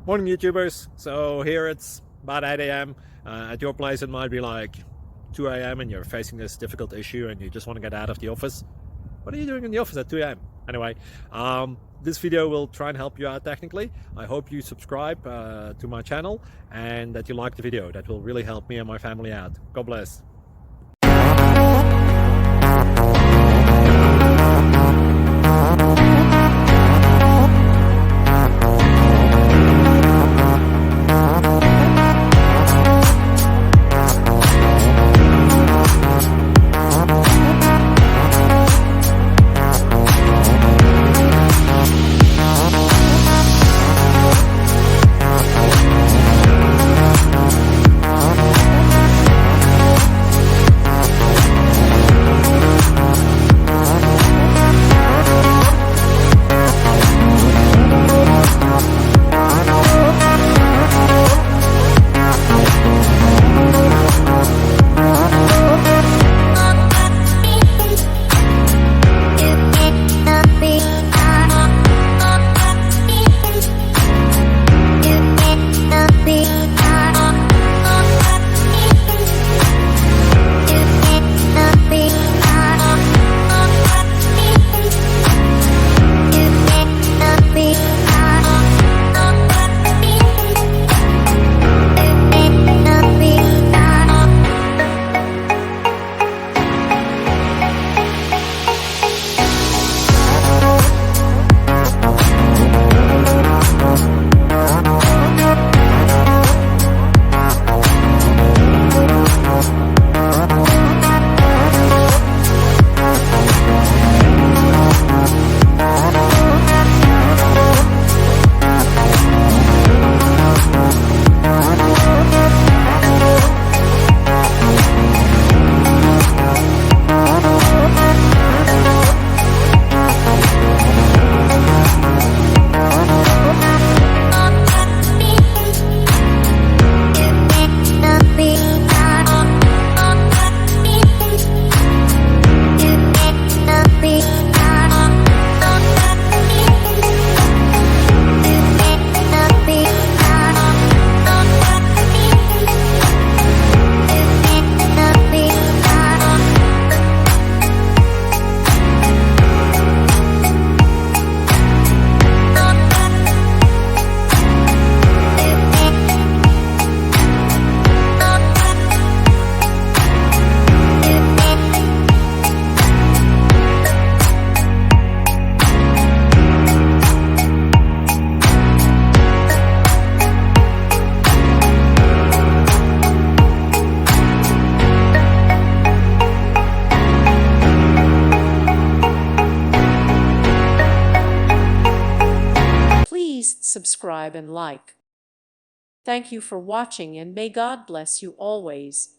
Morning YouTubers. So here it's about 8 a.m. At your place it might be like 2 a.m. and you're facing this difficult issue and you just want to get out of the office. What are you doing in the office at 2 a.m.? Anyway, this video will try and help you out technically. I hope you subscribe to my channel and that you like the video. That will really help me and my family out. God bless. Please subscribe and like. Thank you for watching and may God bless you always.